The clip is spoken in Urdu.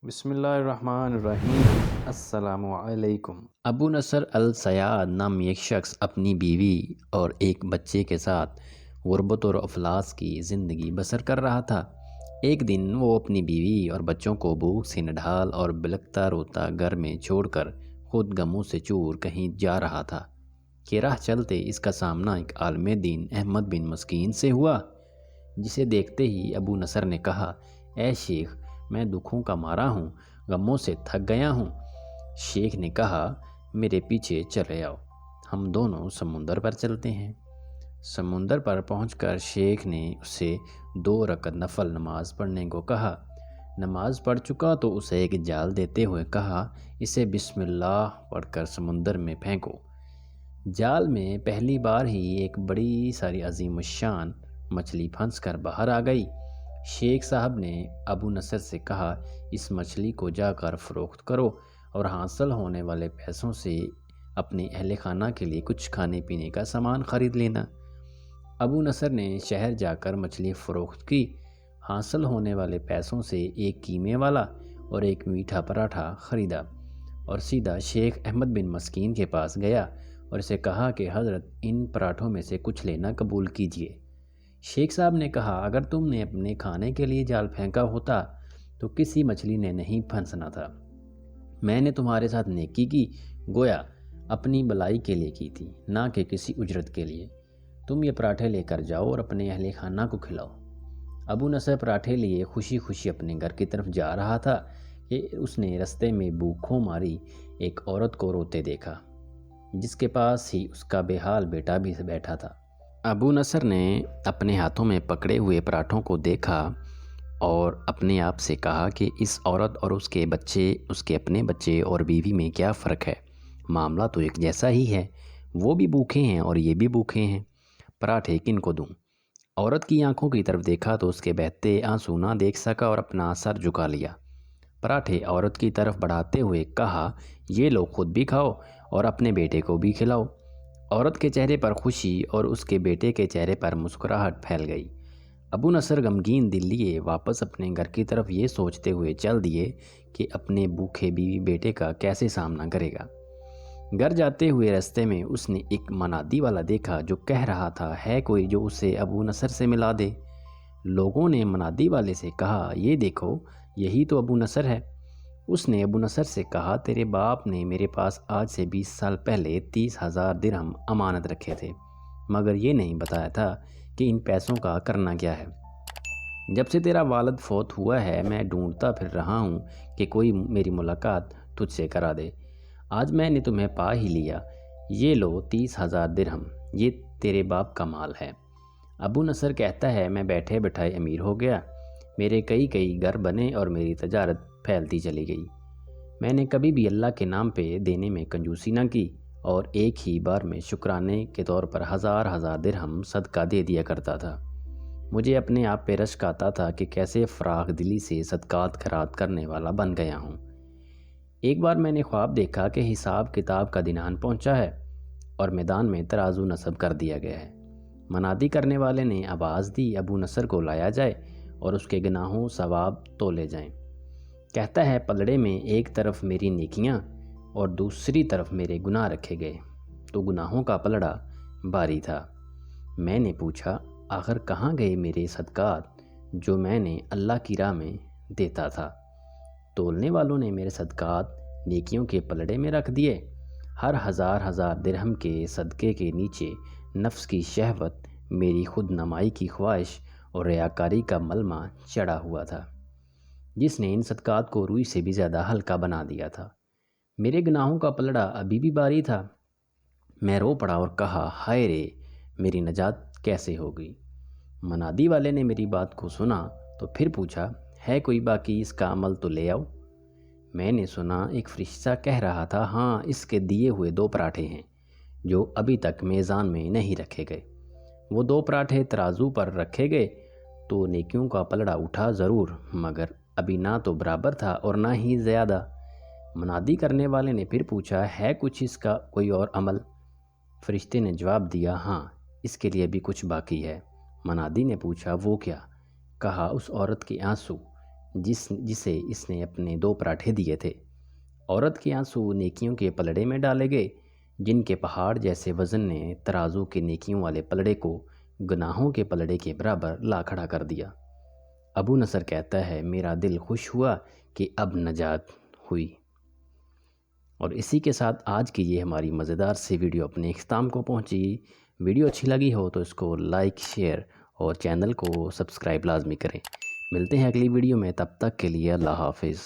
بسم اللہ الرحمن الرحیم۔ السلام علیکم۔ ابو نصر الصیاد نامی ایک شخص اپنی بیوی اور ایک بچے کے ساتھ غربت اور افلاس کی زندگی بسر کر رہا تھا۔ ایک دن وہ اپنی بیوی اور بچوں کو بھوک سے نڈھال اور بلکتا روتا گھر میں چھوڑ کر خود غموں سے چور کہیں جا رہا تھا کہ راہ چلتے اس کا سامنا ایک عالم دین احمد بن مسکین سے ہوا، جسے دیکھتے ہی ابو نصر نے کہا، اے شیخ، میں دکھوں کا مارا ہوں، غموں سے تھک گیا ہوں۔ شیخ نے کہا، میرے پیچھے چلے آؤ، ہم دونوں سمندر پر چلتے ہیں۔ سمندر پر پہنچ کر شیخ نے اسے 2 رکعت نفل نماز پڑھنے کو کہا۔ نماز پڑھ چکا تو اسے ایک جال دیتے ہوئے کہا، اسے بسم اللہ پڑھ کر سمندر میں پھینکو۔ جال میں پہلی بار ہی ایک بڑی ساری عظیم الشان مچھلی پھنس کر باہر آ گئی۔ شیخ صاحب نے ابو نصر سے کہا، اس مچھلی کو جا کر فروخت کرو اور حاصل ہونے والے پیسوں سے اپنے اہل خانہ کے لیے کچھ کھانے پینے کا سامان خرید لینا۔ ابو نصر نے شہر جا کر مچھلی فروخت کی۔ حاصل ہونے والے پیسوں سے ایک قیمے والا اور ایک میٹھا پراٹھا خریدا اور سیدھا شیخ احمد بن مسکین کے پاس گیا اور اسے کہا کہ حضرت، ان پراٹھوں میں سے کچھ لینا قبول کیجیے۔ شیخ صاحب نے کہا، اگر تم نے اپنے کھانے کے لیے جال پھینکا ہوتا تو کسی مچھلی نے نہیں پھنسنا تھا۔ میں نے تمہارے ساتھ نیکی کی، گویا اپنی بلائی کے لیے کی تھی، نہ کہ کسی اجرت کے لیے۔ تم یہ پراٹھے لے کر جاؤ اور اپنے اہل خانہ کو کھلاؤ۔ ابو نصر پراٹھے لیے خوشی خوشی اپنے گھر کی طرف جا رہا تھا کہ اس نے رستے میں بھوکوں ماری ایک عورت کو روتے دیکھا، جس کے پاس ہی اس کا بے حال بیٹا بھی بیٹھا تھا۔ ابو نصر نے اپنے ہاتھوں میں پکڑے ہوئے پراٹھوں کو دیکھا اور اپنے آپ سے کہا کہ اس عورت اور اس کے بچے، اس کے اپنے بچے اور بیوی میں کیا فرق ہے؟ معاملہ تو ایک جیسا ہی ہے، وہ بھی بھوکے ہیں اور یہ بھی بھوکے ہیں، پراٹھے کن کو دوں؟ عورت کی آنکھوں کی طرف دیکھا تو اس کے بہتے آنسو نہ دیکھ سکا اور اپنا سر جھکا لیا۔ پراٹھے عورت کی طرف بڑھاتے ہوئے کہا، یہ لو، خود بھی کھاؤ اور اپنے بیٹے کو بھی کھلاؤ۔ عورت کے چہرے پر خوشی اور اس کے بیٹے کے چہرے پر مسکراہٹ پھیل گئی۔ ابو نصر غمگین دل لیے واپس اپنے گھر کی طرف یہ سوچتے ہوئے چل دیے کہ اپنے بھوکے بیوی بیٹے کا کیسے سامنا کرے گا۔ گھر جاتے ہوئے رستے میں اس نے ایک منادی والا دیکھا جو کہہ رہا تھا، ہے کوئی جو اسے ابو نصر سے ملا دے؟ لوگوں نے منادی والے سے کہا، یہ دیکھو، یہی تو ابو نصر ہے۔ اس نے ابو نصر سے کہا، تیرے باپ نے میرے پاس آج سے 20 سال پہلے 30,000 درہم امانت رکھے تھے، مگر یہ نہیں بتایا تھا کہ ان پیسوں کا کرنا کیا ہے۔ جب سے تیرا والد فوت ہوا ہے میں ڈھونڈتا پھر رہا ہوں کہ کوئی میری ملاقات تجھ سے کرا دے۔ آج میں نے تمہیں پا ہی لیا۔ یہ لو 30,000 درہم، یہ تیرے باپ کا مال ہے۔ ابو نصر کہتا ہے، میں بیٹھے بٹھائے امیر ہو گیا، میرے کئی گھر بنے اور میری تجارت پھیلتی چلی گئی۔ میں نے کبھی بھی اللہ کے نام پہ دینے میں کنجوسی نہ کی اور ایک ہی بار میں شکرانے کے طور پر ہزار درہم صدقہ دے دیا کرتا تھا۔ مجھے اپنے آپ پہ رشک آتا تھا کہ کیسے فراغ دلی سے صدقات خیرات کرنے والا بن گیا ہوں۔ ایک بار میں نے خواب دیکھا کہ حساب کتاب کا دنان پہنچا ہے اور میدان میں ترازو نصب کر دیا گیا ہے۔ منادی کرنے والے نے آواز دی، ابو نصر کو لایا جائے اور اس کے گناہوں ثواب تولے جائیں۔ کہتا ہے، پلڑے میں ایک طرف میری نیکیاں اور دوسری طرف میرے گناہ رکھے گئے تو گناہوں کا پلڑا بھاری تھا۔ میں نے پوچھا، آخر کہاں گئے میرے صدقات جو میں نے اللہ کی راہ میں دیتا تھا؟ تولنے والوں نے میرے صدقات نیکیوں کے پلڑے میں رکھ دیے۔ ہر ہزار درہم کے صدقے کے نیچے نفس کی شہوت، میری خود نمائی کی خواہش اور ریاکاری کا ملمہ چڑھا ہوا تھا، جس نے ان صدقات کو روئی سے بھی زیادہ ہلکا بنا دیا تھا۔ میرے گناہوں کا پلڑا ابھی بھی بھاری تھا۔ میں رو پڑا اور کہا، ہائے رے، میری نجات کیسے ہوگی؟ منادی والے نے میری بات کو سنا تو پھر پوچھا، ہے کوئی باقی؟ اس کا عمل تو لے آؤ۔ میں نے سنا ایک فرشتہ کہہ رہا تھا، ہاں، اس کے دیے ہوئے 2 پراٹھے ہیں جو ابھی تک میزان میں نہیں رکھے گئے۔ وہ 2 پراٹھے ترازو پر رکھے گئے تو نیکیوں کا پلڑا اٹھا ضرور، مگر ابھی نہ تو برابر تھا اور نہ ہی زیادہ۔ منادی کرنے والے نے پھر پوچھا، ہے کچھ اس کا کوئی اور عمل؟ فرشتے نے جواب دیا، ہاں، اس کے لیے بھی کچھ باقی ہے۔ منادی نے پوچھا، وہ کیا؟ کہا، اس عورت کے آنسو جسے اس نے اپنے 2 پراٹھے دیے تھے۔ عورت کے آنسو نیکیوں کے پلڑے میں ڈالے گئے، جن کے پہاڑ جیسے وزن نے ترازو کے نیکیوں والے پلڑے کو گناہوں کے پلڑے کے برابر لا کھڑا کر دیا۔ ابو نصر کہتا ہے میرا دل خوش ہوا کہ اب نجات ہوئی۔ اور اسی کے ساتھ آج کی یہ ہماری مزیدار سی ویڈیو اپنے اختتام کو پہنچی۔ ویڈیو اچھی لگی ہو تو اس کو لائک، شیئر اور چینل کو سبسکرائب لازمی کریں۔ ملتے ہیں اگلی ویڈیو میں، تب تک کے لیے اللہ حافظ۔